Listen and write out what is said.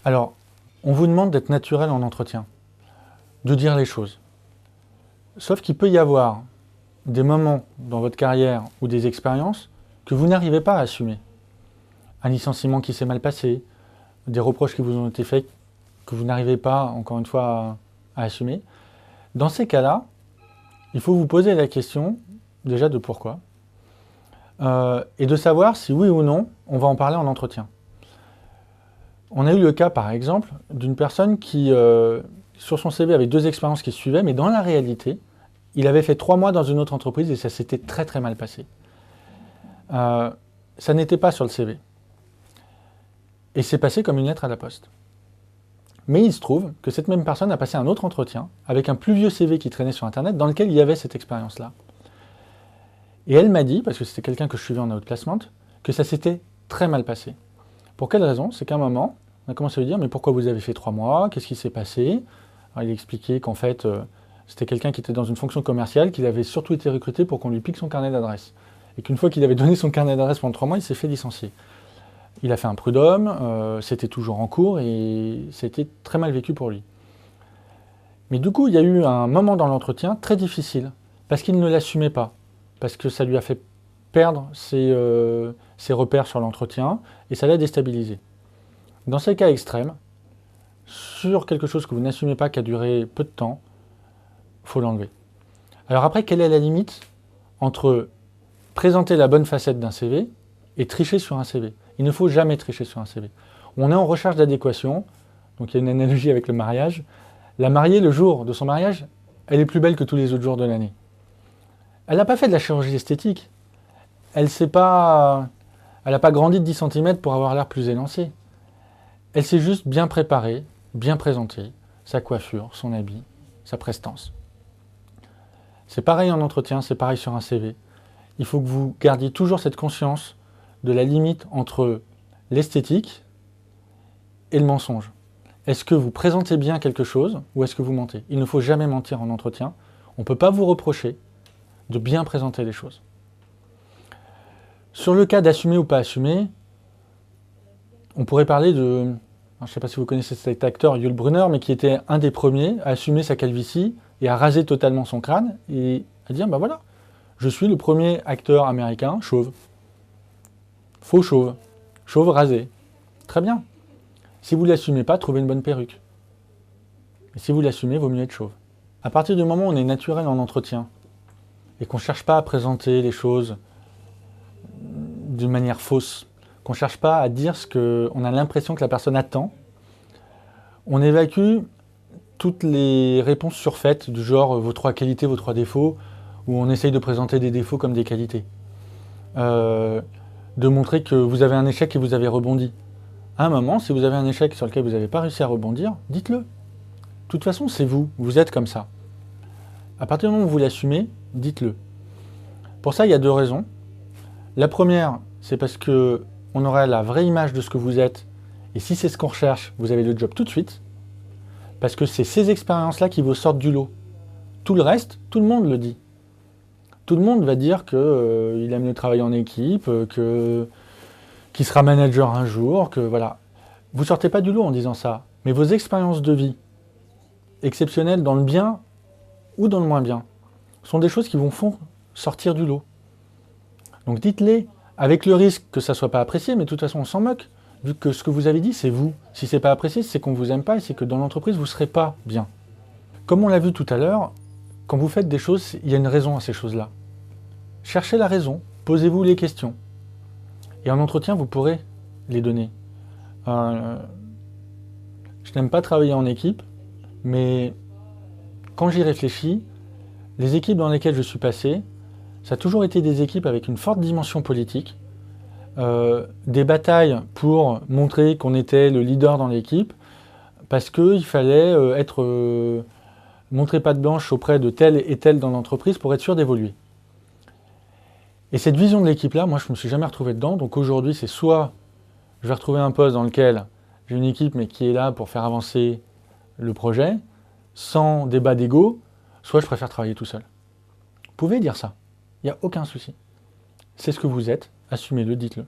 Alors, on vous demande d'être naturel en entretien, de dire les choses. Sauf qu'il peut y avoir des moments dans votre carrière ou des expériences que vous n'arrivez pas à assumer. Un licenciement qui s'est mal passé, des reproches qui vous ont été faits que vous n'arrivez pas, encore une fois, à assumer. Dans ces cas-là, il faut vous poser la question, déjà de pourquoi, et de savoir si oui ou non, on va en parler en entretien. On a eu le cas, par exemple, d'une personne qui, sur son CV, avait 2 expériences qui suivaient, mais dans la réalité, il avait fait 3 mois dans une autre entreprise et ça s'était très très mal passé. Ça n'était pas sur le CV. Et c'est passé comme une lettre à la poste. Mais il se trouve que cette même personne a passé un autre entretien avec un plus vieux CV qui traînait sur Internet dans lequel il y avait cette expérience-là. Et elle m'a dit, parce que c'était quelqu'un que je suivais en outplacement, que ça s'était très mal passé. Pour quelle raison? C'est qu'à un moment, on a commencé à lui dire « Mais pourquoi vous avez fait 3 mois? Qu'est-ce qui s'est passé ?» Alors, il expliquait qu'en fait, c'était quelqu'un qui était dans une fonction commerciale, qu'il avait surtout été recruté pour qu'on lui pique son carnet d'adresse. Et qu'une fois qu'il avait donné son carnet d'adresse pendant 3 mois, il s'est fait licencier. Il a fait un prud'homme, c'était toujours en cours et c'était très mal vécu pour lui. Mais du coup, il y a eu un moment dans l'entretien très difficile, parce qu'il ne l'assumait pas, parce que ça lui a fait perdre ses repères sur l'entretien et ça l'a déstabilisé. Dans ces cas extrêmes, sur quelque chose que vous n'assumez pas qui a duré peu de temps, il faut l'enlever. Alors après, quelle est la limite entre présenter la bonne facette d'un CV et tricher sur un CV? Il ne faut jamais tricher sur un CV. On est en recherche d'adéquation, donc il y a une analogie avec le mariage. La mariée, le jour de son mariage, elle est plus belle que tous les autres jours de l'année. Elle n'a pas fait de la chirurgie esthétique. Elle n'a pas grandi de 10 cm pour avoir l'air plus élancée. Elle s'est juste bien préparée, bien présentée, sa coiffure, son habit, sa prestance. C'est pareil en entretien, c'est pareil sur un CV. Il faut que vous gardiez toujours cette conscience de la limite entre l'esthétique et le mensonge. Est-ce que vous présentez bien quelque chose ou est-ce que vous mentez? Il ne faut jamais mentir en entretien. On ne peut pas vous reprocher de bien présenter les choses. Sur le cas d'assumer ou pas assumer, on pourrait parler de... Je ne sais pas si vous connaissez cet acteur, Yul Brynner, mais qui était un des premiers à assumer sa calvitie et à raser totalement son crâne et à dire, bah voilà, je suis le premier acteur américain chauve. Faux chauve. Chauve rasé. Très bien. Si vous ne l'assumez pas, trouvez une bonne perruque. Et si vous l'assumez, vaut mieux être chauve. À partir du moment où on est naturel en entretien et qu'on ne cherche pas à présenter les choses d'une manière fausse, qu'on ne cherche pas à dire ce qu'on a l'impression que la personne attend, on évacue toutes les réponses surfaites du genre vos 3 qualités, vos 3 défauts, où on essaye de présenter des défauts comme des qualités. De montrer que vous avez un échec et vous avez rebondi. À un moment, si vous avez un échec sur lequel vous n'avez pas réussi à rebondir, dites-le. De toute façon, c'est vous, vous êtes comme ça. À partir du moment où vous l'assumez, dites-le. Pour ça, il y a 2 raisons. La première, c'est parce que on aura la vraie image de ce que vous êtes, et si c'est ce qu'on recherche, vous avez le job tout de suite, parce que c'est ces expériences-là qui vous sortent du lot. Tout le reste, tout le monde le dit. Tout le monde va dire qu'il aime le travail en équipe, qu'il sera manager un jour, que voilà. Vous ne sortez pas du lot en disant ça, mais vos expériences de vie, exceptionnelles dans le bien ou dans le moins bien, sont des choses qui vous font sortir du lot. Donc dites-les, avec le risque que ça ne soit pas apprécié, mais de toute façon on s'en moque, vu que ce que vous avez dit c'est vous. Si ce n'est pas apprécié, c'est qu'on ne vous aime pas et c'est que dans l'entreprise vous ne serez pas bien. Comme on l'a vu tout à l'heure, quand vous faites des choses, il y a une raison à ces choses-là. Cherchez la raison, posez-vous les questions. Et en entretien, vous pourrez les donner. Je n'aime pas travailler en équipe, mais quand j'y réfléchis, les équipes dans lesquelles je suis passé, ça a toujours été des équipes avec une forte dimension politique, des batailles pour montrer qu'on était le leader dans l'équipe, parce qu'il fallait montrer patte blanche auprès de tel et tel dans l'entreprise pour être sûr d'évoluer. Et cette vision de l'équipe-là, moi je ne me suis jamais retrouvé dedans, donc aujourd'hui c'est soit je vais retrouver un poste dans lequel j'ai une équipe mais qui est là pour faire avancer le projet, sans débat d'ego, soit je préfère travailler tout seul. Vous pouvez dire ça, il n'y a aucun souci. C'est ce que vous êtes, assumez-le, dites-le.